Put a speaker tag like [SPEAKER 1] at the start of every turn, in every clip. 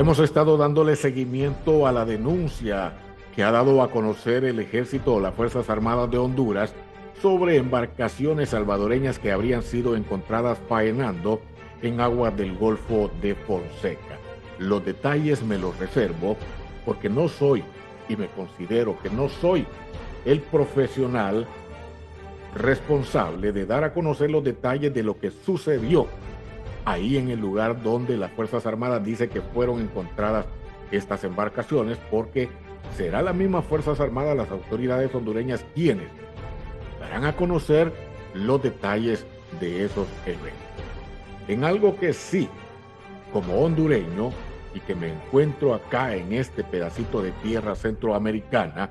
[SPEAKER 1] Hemos estado dándole seguimiento a la denuncia que ha dado a conocer el Ejército o las Fuerzas Armadas de Honduras sobre embarcaciones salvadoreñas que habrían sido encontradas faenando en aguas del Golfo de Fonseca. Los detalles me los reservo porque no soy, y me considero que no soy, el profesional responsable de dar a conocer los detalles de lo que sucedió ahí en el lugar donde las Fuerzas Armadas dicen que fueron encontradas estas embarcaciones, porque será la misma Fuerzas Armadas, las autoridades hondureñas, quienes darán a conocer los detalles de esos eventos. En algo que sí, como hondureño, y que me encuentro acá en este pedacito de tierra centroamericana,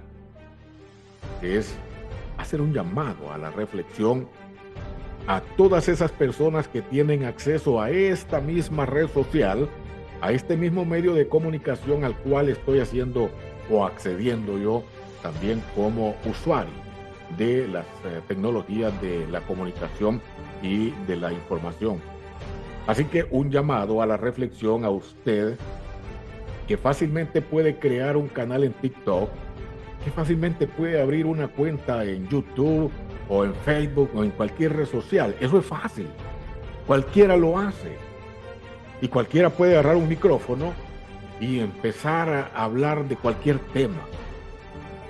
[SPEAKER 1] es hacer un llamado a la reflexión a todas esas personas que tienen acceso a esta misma red social, a este mismo medio de comunicación al cual estoy haciendo o accediendo yo también como usuario de las tecnologías de la comunicación y de la información. Así que un llamado a la reflexión a usted que fácilmente puede crear un canal en TikTok, que fácilmente puede abrir una cuenta en YouTube o en Facebook o en cualquier red social. Eso es fácil. Cualquiera lo hace. Y cualquiera puede agarrar un micrófono y empezar a hablar de cualquier tema.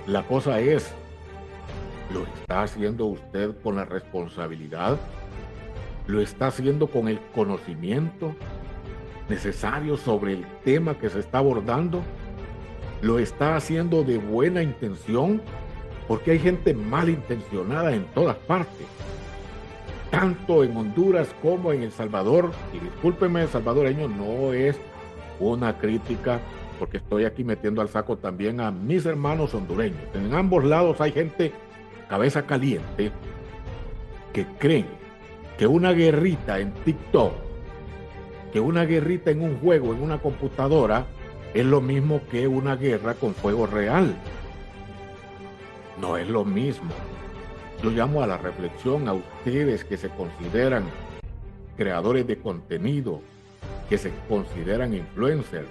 [SPEAKER 1] La cosa es, ¿lo está haciendo usted con la responsabilidad? ¿Lo está haciendo con el conocimiento necesario sobre el tema que se está abordando? ¿Lo está haciendo de buena intención? Porque hay gente malintencionada en todas partes, tanto en Honduras como en El Salvador. Y discúlpeme, salvadoreño, no es una crítica, porque estoy aquí metiendo al saco también a mis hermanos hondureños. En ambos lados hay gente cabeza caliente que creen que una guerrita en TikTok, que una guerrita en un juego, en una computadora, es lo mismo que una guerra con fuego real. No es lo mismo. Yo llamo a la reflexión a ustedes que se consideran creadores de contenido, que se consideran influencers.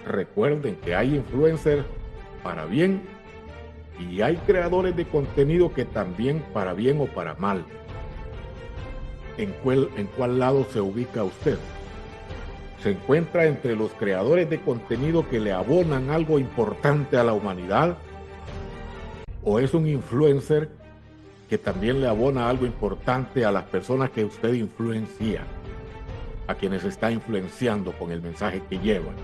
[SPEAKER 1] Recuerden que hay influencers para bien y hay creadores de contenido que también para bien o para mal. ¿En cuál lado se ubica usted? ¿Se encuentra entre los creadores de contenido que le abonan algo importante a la humanidad? ¿O es un influencer que también le abona algo importante a las personas que usted influencia, a quienes está influenciando con el mensaje que llevan?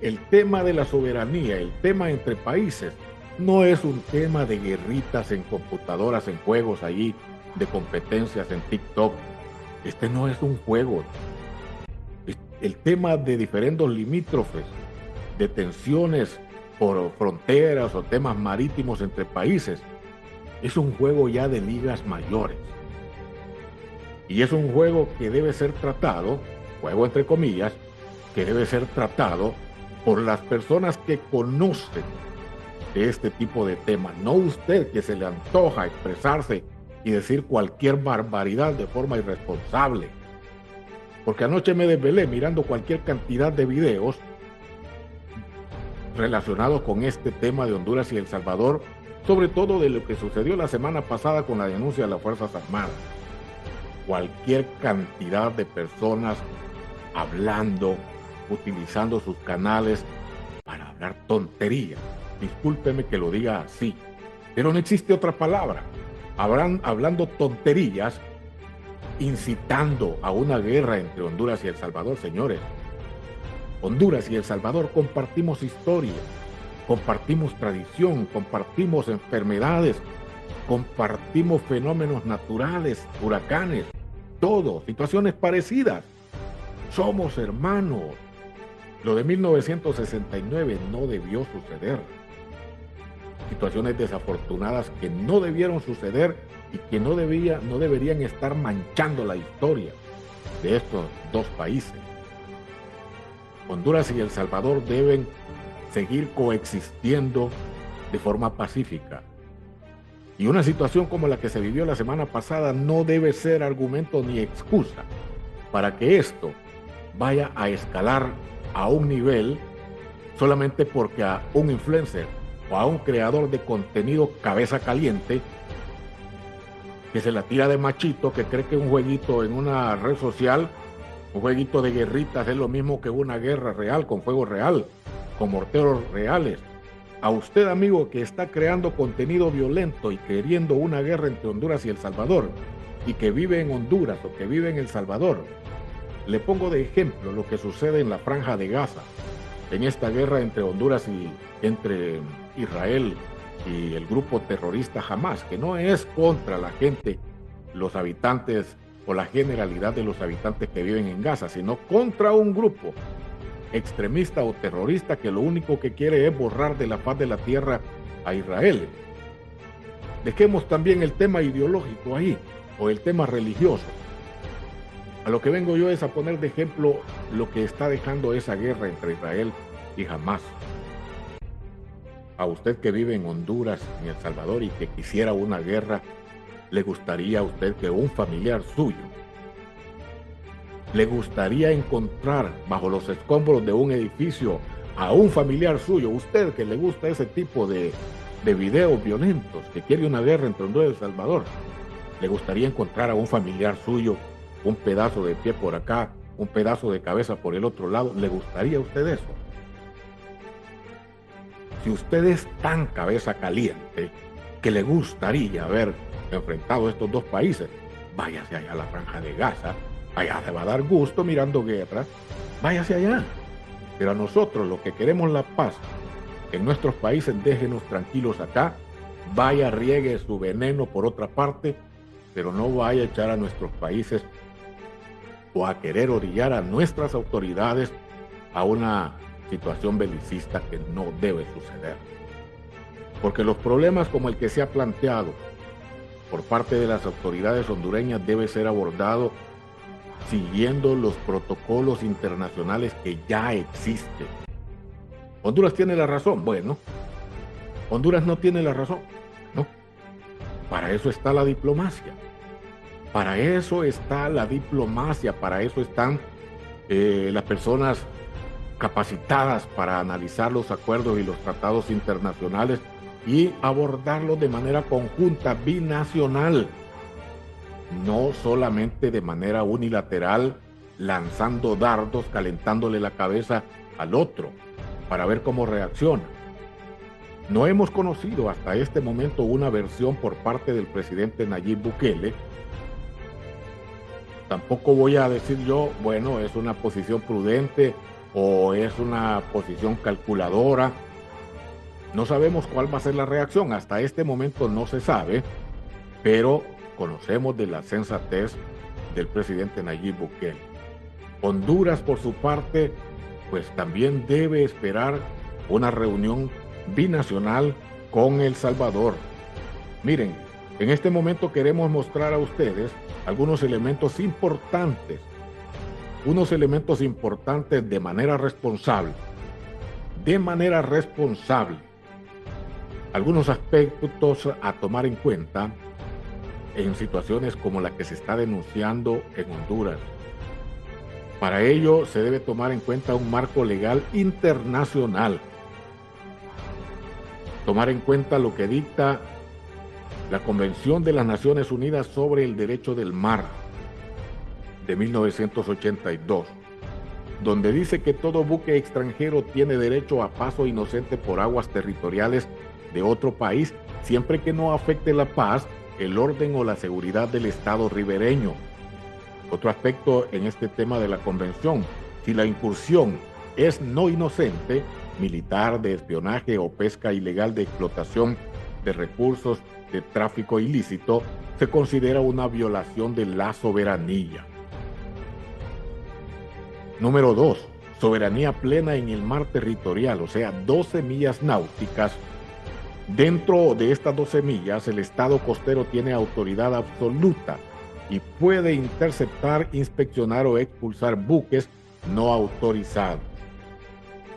[SPEAKER 1] El tema de la soberanía, el tema entre países, no es un tema de guerritas en computadoras, en juegos allí, de competencias en TikTok. Este no es un juego. El tema de diferendos limítrofes, de tensiones por fronteras o temas marítimos entre países, es un juego ya de ligas mayores. Y es un juego que debe ser tratado, juego entre comillas, que debe ser tratado por las personas que conocen de este tipo de temas, no usted que se le antoja expresarse y decir cualquier barbaridad de forma irresponsable. Porque anoche me desvelé mirando cualquier cantidad de videos relacionados con este tema de Honduras y El Salvador, sobre todo de lo que sucedió la semana pasada con la denuncia de las Fuerzas Armadas. Cualquier cantidad de personas hablando, utilizando sus canales para hablar tonterías. Discúlpeme que lo diga así, pero no existe otra palabra. Hablando tonterías, incitando a una guerra entre Honduras y El Salvador, señores. Honduras y El Salvador compartimos historia, compartimos tradición, compartimos enfermedades, compartimos fenómenos naturales, huracanes, todo, situaciones parecidas. Somos hermanos. Lo de 1969 no debió suceder. Situaciones desafortunadas que no debieron suceder y que no deberían estar manchando la historia de estos dos países. Honduras y El Salvador deben seguir coexistiendo de forma pacífica. Y una situación como la que se vivió la semana pasada no debe ser argumento ni excusa para que esto vaya a escalar a un nivel solamente porque a un influencer o a un creador de contenido cabeza caliente que se la tira de machito, que cree que un jueguito en una red social, un jueguito de guerritas es lo mismo que una guerra real, con fuego real, con morteros reales. A usted, amigo, que está creando contenido violento y queriendo una guerra entre Honduras y El Salvador, y que vive en Honduras o que vive en El Salvador, le pongo de ejemplo lo que sucede en la Franja de Gaza, en esta guerra entre Honduras y entre Israel y el grupo terrorista Hamas, que no es contra la gente, los habitantes o la generalidad de los habitantes que viven en Gaza, sino contra un grupo extremista o terrorista que lo único que quiere es borrar de la faz de la tierra a Israel. Dejemos también el tema ideológico ahí, o el tema religioso. A lo que vengo yo es a poner de ejemplo lo que está dejando esa guerra entre Israel y Hamas. A usted que vive en Honduras, en El Salvador, y que quisiera una guerra, ¿le gustaría a usted que un familiar suyo, le gustaría encontrar bajo los escombros de un edificio a un familiar suyo, usted que le gusta ese tipo de videos violentos, que quiere una guerra entre Honduras y El Salvador, le gustaría encontrar a un familiar suyo un pedazo de pie por acá, un pedazo de cabeza por el otro lado? ¿Le gustaría a usted eso? Si usted es tan cabeza caliente que le gustaría haber enfrentado estos dos países, váyase allá a la Franja de Gaza, allá se va a dar gusto mirando guerras, váyase allá. Pero a nosotros, los que queremos la paz en nuestros países, déjenos tranquilos acá, vaya, riegue su veneno por otra parte, pero no vaya a echar a nuestros países o a querer orillar a nuestras autoridades a una situación belicista que no debe suceder. Porque los problemas como el que se ha planteado por parte de las autoridades hondureñas debe ser abordado siguiendo los protocolos internacionales que ya existen. ¿Honduras tiene la razón? Bueno, Honduras no tiene la razón, ¿no? Para eso está la diplomacia. Para eso está la diplomacia, para eso están las personas capacitadas para analizar los acuerdos y los tratados internacionales y abordarlos de manera conjunta, binacional, no solamente de manera unilateral, lanzando dardos, calentándole la cabeza al otro para ver cómo reacciona. No hemos conocido hasta este momento una versión por parte del presidente Nayib Bukele. Tampoco voy a decir yo, bueno, es una posición prudente o es una posición calculadora. No sabemos cuál va a ser la reacción. Hasta este momento no se sabe, pero conocemos de la sensatez del presidente Nayib Bukele. Honduras, por su parte, pues también debe esperar una reunión binacional con El Salvador. Miren, en este momento queremos mostrar a ustedes algunos elementos importantes, de manera responsable, algunos aspectos a tomar en cuenta en situaciones como la que se está denunciando en Honduras. Para ello se debe tomar en cuenta un marco legal internacional, tomar en cuenta lo que dicta la Convención de las Naciones Unidas sobre el Derecho del Mar de 1982, donde dice que todo buque extranjero tiene derecho a paso inocente por aguas territoriales de otro país, siempre que no afecte la paz, el orden o la seguridad del Estado ribereño. Otro aspecto en este tema de la convención: si la incursión es no inocente, militar, de espionaje o pesca ilegal, de explotación de recursos, de tráfico ilícito, se considera una violación de la soberanía. Número 2. Soberanía plena en el mar territorial, o sea, 12 millas náuticas. Dentro de estas 12 millas, el Estado costero tiene autoridad absoluta y puede interceptar, inspeccionar o expulsar buques no autorizados.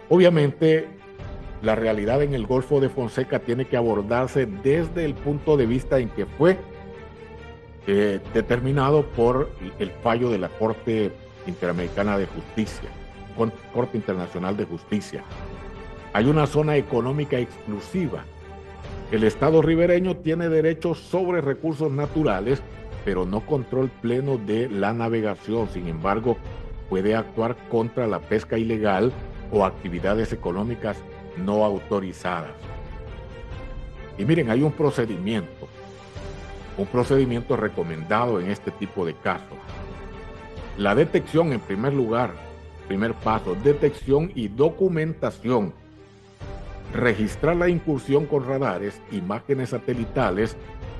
[SPEAKER 1] Obviamente, la realidad en el Golfo de Fonseca tiene que abordarse desde el punto de vista en que fue determinado por el fallo de la Corte Interamericana de Justicia, Corte Internacional de Justicia. Hay una zona económica exclusiva. El Estado ribereño tiene derechos sobre recursos naturales, pero no control pleno de la navegación. Sin embargo, puede actuar contra la pesca ilegal o actividades económicas no autorizadas. Y miren, hay un procedimiento recomendado en este tipo de casos. La detección, en primer lugar, primer paso, detección y documentación. Registrar la incursión con radares, imágenes satelitales,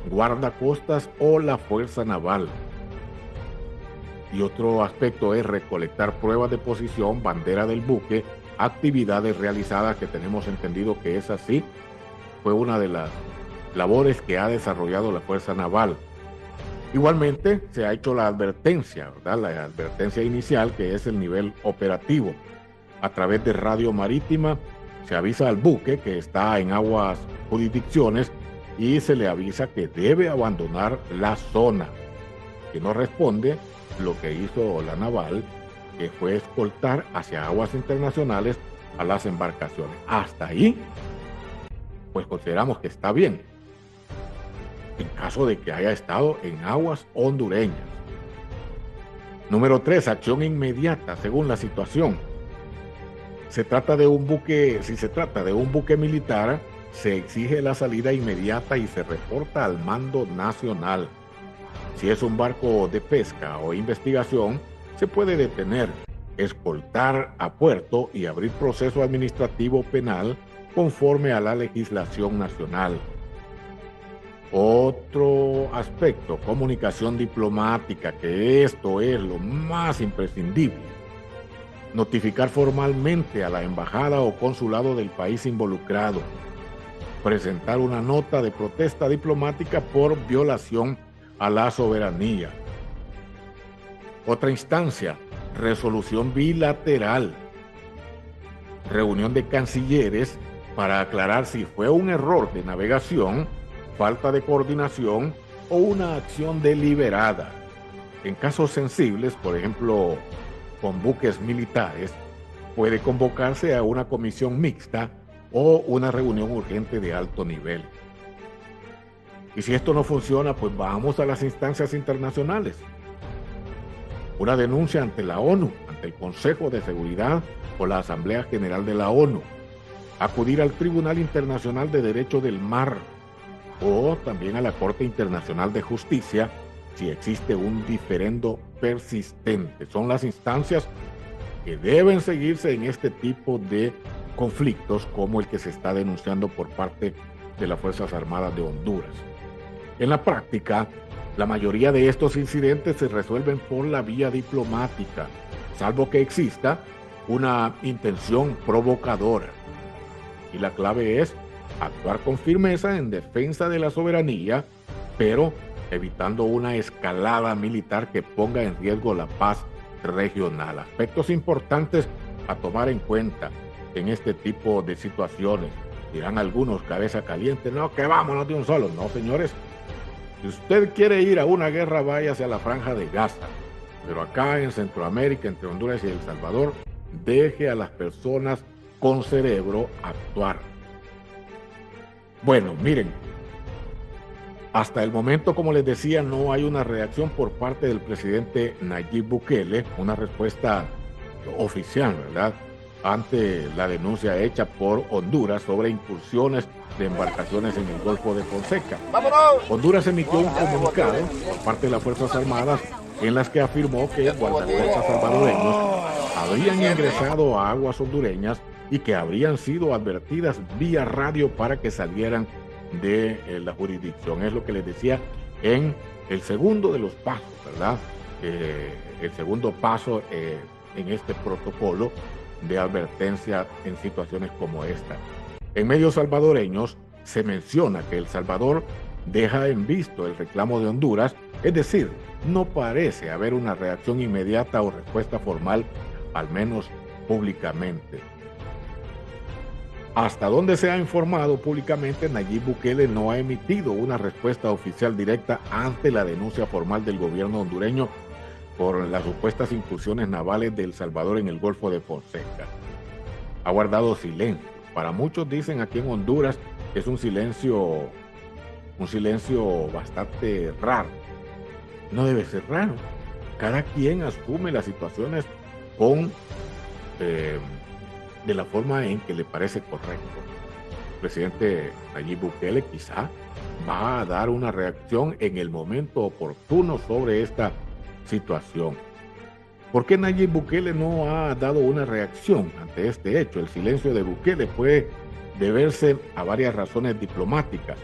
[SPEAKER 1] guardacostas o la Fuerza Naval. Y otro aspecto es recolectar pruebas de posición, bandera del buque, actividades realizadas, que tenemos entendido que es así. Fue una de las labores que ha desarrollado la Fuerza Naval. Igualmente se ha hecho la advertencia, ¿verdad? La advertencia inicial, que es el nivel operativo. A través de radio marítima se avisa al buque que está en aguas jurisdicciones y se le avisa que debe abandonar la zona. Que no responde, lo que hizo la naval, que fue escoltar hacia aguas internacionales a las embarcaciones. Hasta ahí, pues consideramos que está bien, en caso de que haya estado en aguas hondureñas. Número 3, acción inmediata según la situación. Si se trata de un buque militar, se exige la salida inmediata y se reporta al mando nacional. Si es un barco de pesca o investigación, se puede detener, escoltar a puerto y abrir proceso administrativo penal conforme a la legislación nacional. Otro aspecto, comunicación diplomática, que esto es lo más imprescindible. Notificar formalmente a la embajada o consulado del país involucrado. Presentar una nota de protesta diplomática por violación a la soberanía. Otra instancia, resolución bilateral. Reunión de cancilleres para aclarar si fue un error de navegación, falta de coordinación o una acción deliberada. En casos sensibles, por ejemplo, con buques militares, puede convocarse a una comisión mixta o una reunión urgente de alto nivel. Y si esto no funciona, pues vamos a las instancias internacionales. Una denuncia ante la ONU, ante el Consejo de Seguridad o la Asamblea General de la ONU. Acudir al Tribunal Internacional de Derecho del Mar o también a la Corte Internacional de Justicia si existe un diferendo persistente. Son las instancias que deben seguirse en este tipo de conflictos como el que se está denunciando por parte de las Fuerzas Armadas de Honduras. En la práctica, la mayoría de estos incidentes se resuelven por la vía diplomática, salvo que exista una intención provocadora. Y la clave es actuar con firmeza en defensa de la soberanía, pero evitando una escalada militar que ponga en riesgo la paz regional. Aspectos importantes a tomar en cuenta en este tipo de situaciones. Dirán algunos, cabeza caliente, no, que vámonos de un solo. No, señores, si usted quiere ir a una guerra, váyase a la Franja de Gaza. Pero acá en Centroamérica, entre Honduras y El Salvador, deje a las personas con cerebro actuar. Bueno, miren, hasta el momento, como les decía, no hay una reacción por parte del presidente Nayib Bukele, una respuesta oficial, ¿verdad?, ante la denuncia hecha por Honduras sobre incursiones de embarcaciones en el Golfo de Fonseca. Honduras emitió un comunicado por parte de las Fuerzas Armadas en las que afirmó que guardacostas salvadoreños habrían ingresado a aguas hondureñas y que habrían sido advertidas vía radio para que salieran de la jurisdicción. Es lo que les decía en el segundo de los pasos, ¿verdad? El segundo paso en este protocolo de advertencia en situaciones como esta. En medios salvadoreños se menciona que El Salvador deja en visto el reclamo de Honduras, es decir, no parece haber una reacción inmediata o respuesta formal, al menos públicamente. Hasta donde se ha informado públicamente, Nayib Bukele no ha emitido una respuesta oficial directa ante la denuncia formal del gobierno hondureño por las supuestas incursiones navales de El Salvador en el Golfo de Fonseca. Ha guardado silencio. Para muchos, dicen aquí en Honduras, es un silencio bastante raro. No debe ser raro. Cada quien asume las situaciones con de la forma en que le parece correcto. El presidente Nayib Bukele quizá va a dar una reacción en el momento oportuno sobre esta situación. ¿Por qué Nayib Bukele no ha dado una reacción ante este hecho? El silencio de Bukele puede deberse a varias razones diplomáticas.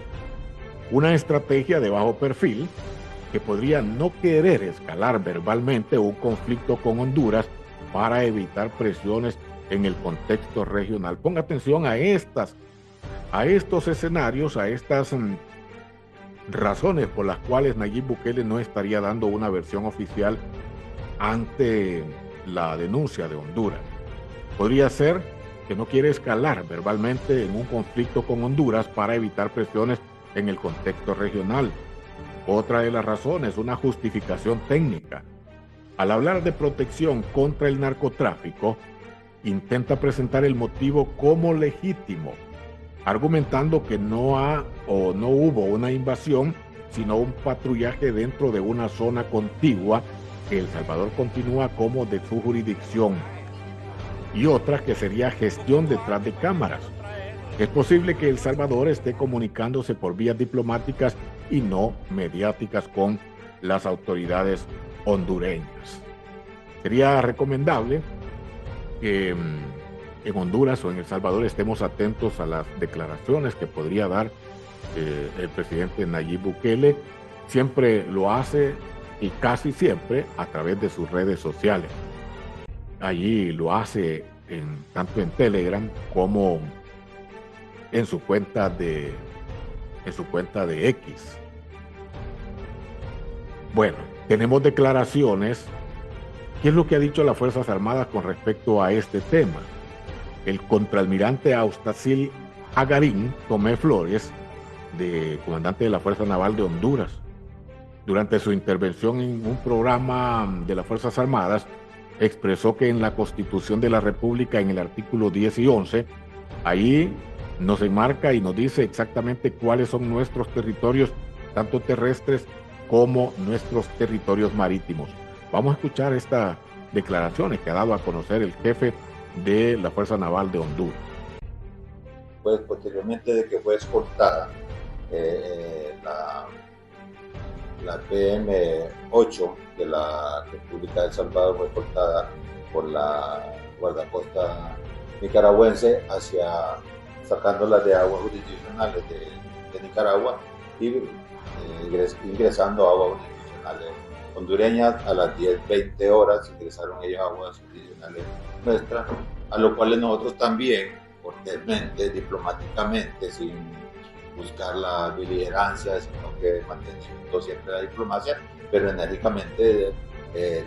[SPEAKER 1] Una estrategia de bajo perfil que podría no querer escalar verbalmente un conflicto con Honduras para evitar presiones en el contexto regional. Ponga atención a estos escenarios, a estas razones por las cuales Nayib Bukele no estaría dando una versión oficial ante la denuncia de Honduras. Podría ser que no quiere escalar verbalmente en un conflicto con Honduras para evitar presiones en el contexto regional. Otra de las razones, una justificación técnica. Al hablar de protección contra el narcotráfico, intenta presentar el motivo como legítimo, argumentando que no hubo una invasión, sino un patrullaje dentro de una zona contigua que El Salvador continúa como de su jurisdicción. Y otra que sería gestión detrás de cámaras. Es posible que El Salvador esté comunicándose por vías diplomáticas y no mediáticas con las autoridades hondureñas. Sería recomendable que en Honduras o en El Salvador estemos atentos a las declaraciones que podría dar el presidente Nayib Bukele. Siempre lo hace y casi siempre a través de sus redes sociales. Allí lo hace tanto en Telegram como en su cuenta de X. Bueno, tenemos declaraciones. ¿Qué es lo que ha dicho las Fuerzas Armadas con respecto a este tema? El contraalmirante Austazil Agarín Tomé Flores, comandante de la Fuerza Naval de Honduras, durante su intervención en un programa de las Fuerzas Armadas, expresó que en la Constitución de la República, en el artículo 10 y 11, ahí nos enmarca y nos dice exactamente cuáles son nuestros territorios, tanto terrestres como nuestros territorios marítimos. Vamos a escuchar estas declaraciones que ha dado a conocer el jefe de la Fuerza Naval de Honduras.
[SPEAKER 2] Pues posteriormente de que fue escoltada la PM-8 de la República de El Salvador, fue escoltada por la guardacosta nicaragüense sacándola de aguas jurisdiccionales de Nicaragua y ingresando a aguas jurisdiccionales hondureñas. A las 10:20 horas ingresaron ellos a aguas jurisdiccionales nuestras, a lo cual nosotros también, cortésmente, diplomáticamente, sin buscar la beligerancia, sino que manteniendo siempre la diplomacia, pero enérgicamente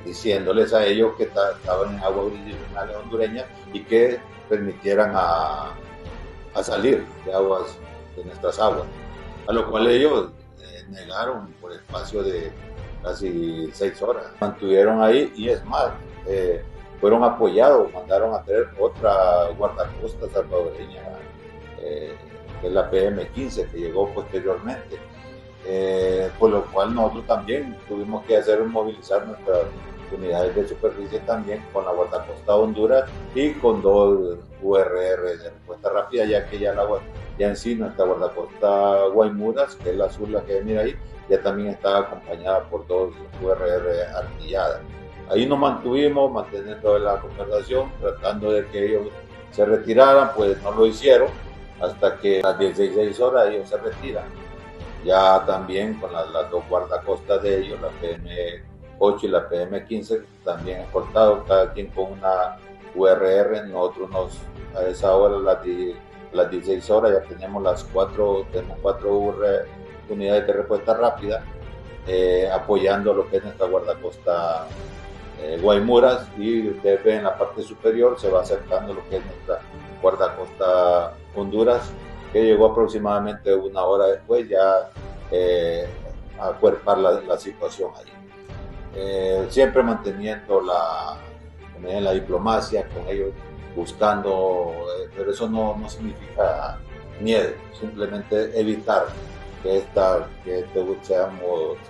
[SPEAKER 2] diciéndoles a ellos que estaban en aguas jurisdiccionales hondureñas y que permitieran a salir de nuestras aguas, a lo cual ellos negaron por espacio de casi 6 horas. Mantuvieron ahí y es más, fueron apoyados, mandaron a traer otra guardacosta salvadoreña, que es la PM-15, que llegó posteriormente, por lo cual nosotros también tuvimos que movilizar nuestras unidades de superficie también con la guardacosta Honduras y con 2 URR de respuesta rápida, ya que ya en sí nuestra guardacosta Guaymuras, que es la azul, la que mira ahí, ya también estaba acompañada por 2 URR artilladas. Ahí nos mantuvimos manteniendo la conversación, tratando de que ellos se retiraran, pues no lo hicieron, hasta que a las 16 horas ellos se retiran. Ya también con las 2 guardacostas de ellos, la PM-8 y la PM-15, también escoltados, cada quien con una URR. Nosotros a esa hora, a las 16 horas, ya tenemos 4 unidades de respuesta rápida, apoyando lo que es nuestra guardacosta Guaymuras, y ustedes ven en la parte superior se va acercando lo que es nuestra guardacosta Honduras, que llegó aproximadamente 1 hora después ya a acuerpar la situación ahí. siempre manteniendo la diplomacia con ellos, buscando, pero eso no significa miedo, simplemente evitar que sea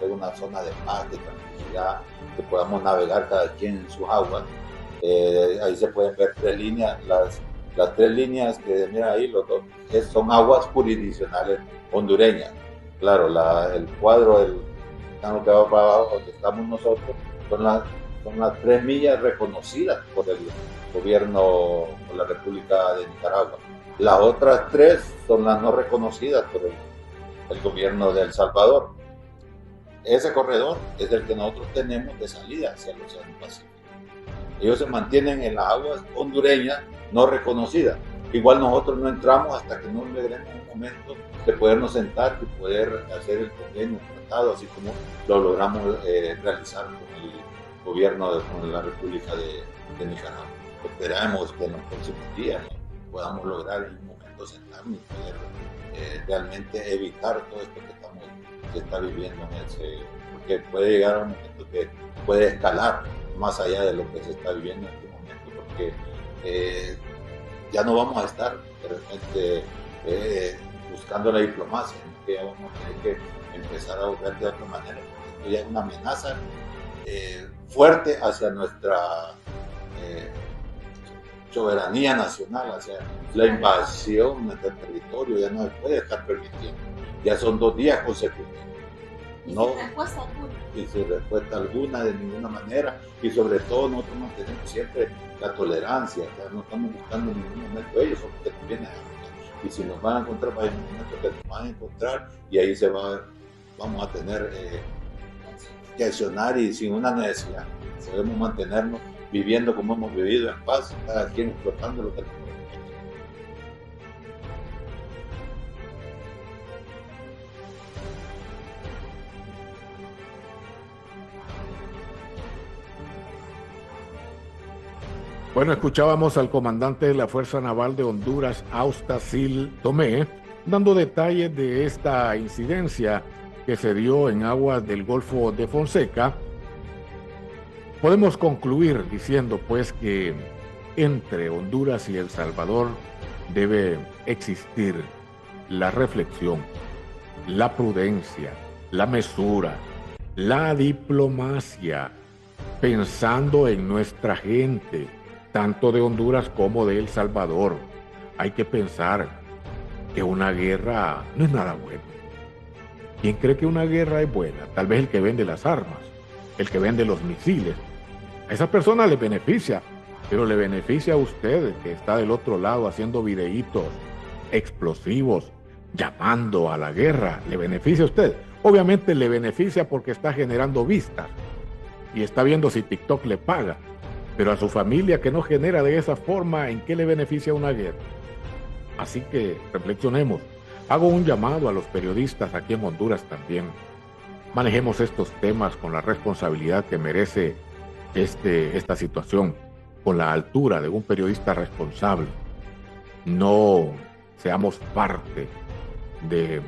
[SPEAKER 2] una zona de paz, de tranquilidad, que podamos navegar cada quien en sus aguas. Ahí se pueden ver 3 líneas, las 3 líneas que miran ahí, los dos, son aguas jurisdiccionales hondureñas. Claro, el cuadro, el canal que va para abajo, donde estamos nosotros, son las 3 millas reconocidas por el gobierno, por la República de Nicaragua. Las otras 3 son las no reconocidas por el gobierno de El Salvador. Ese corredor es el que nosotros tenemos de salida hacia el Océano Pacífico. Ellos se mantienen en las aguas hondureñas no reconocidas. Igual nosotros no entramos hasta que no logremos un momento de podernos sentar y poder hacer el convenio, el tratado, así como lo logramos realizar con el gobierno con la República de Nicaragua. Esperamos que en los próximos días podamos lograr en un momento sentarnos y poder realmente evitar todo esto que está viviendo porque puede llegar a un momento que puede escalar más allá de lo que se está viviendo en este momento, porque ya no vamos a estar de repente buscando la diplomacia, que ya vamos a tener que empezar a buscar de otra manera, porque esto ya es una amenaza fuerte hacia nuestra soberanía nacional, hacia la invasión de nuestro territorio, ya no se puede estar permitiendo. Ya son 2 días consecutivos. No, y sin respuesta alguna, de ninguna manera, y sobre todo nosotros mantenemos siempre la tolerancia, o sea, no estamos buscando en ningún momento ellos, son los que nos vienen a encontrar, y si nos van a encontrar, va a haber un momento que nos van a encontrar, y ahí vamos a tener que accionar, y sin una necesidad podemos mantenernos viviendo como hemos vivido en paz, cada quien explotando lo que nos corresponde.
[SPEAKER 1] Bueno, escuchábamos al comandante de la Fuerza Naval de Honduras, Austazil Tomé, dando detalles de esta incidencia que se dio en aguas del Golfo de Fonseca. Podemos concluir diciendo pues que entre Honduras y El Salvador debe existir la reflexión, la prudencia, la mesura, la diplomacia, pensando en nuestra gente, tanto de Honduras como de El Salvador. Hay que pensar que una guerra no es nada bueno. ¿Quién cree que una guerra es buena? Tal vez el que vende las armas, el que vende los misiles. A esa persona le beneficia, pero le beneficia a usted que está del otro lado haciendo videitos explosivos, llamando a la guerra. ¿Le beneficia a usted? Obviamente le beneficia porque está generando vistas y está viendo si TikTok le paga. Pero a su familia que no genera de esa forma, ¿en qué le beneficia una guerra? Así que reflexionemos. Hago un llamado a los periodistas aquí en Honduras también. Manejemos estos temas con la responsabilidad que merece esta situación, con la altura de un periodista responsable. No seamos parte de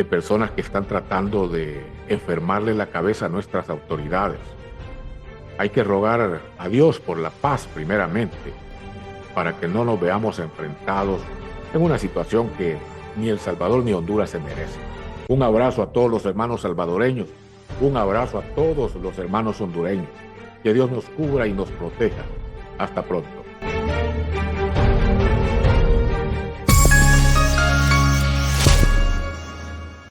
[SPEAKER 1] personas que están tratando de enfermarle la cabeza a nuestras autoridades. Hay que rogar a Dios por la paz primeramente, para que no nos veamos enfrentados en una situación que ni El Salvador ni Honduras se merecen. Un abrazo a todos los hermanos salvadoreños, un abrazo a todos los hermanos hondureños. Que Dios nos cubra y nos proteja. Hasta pronto.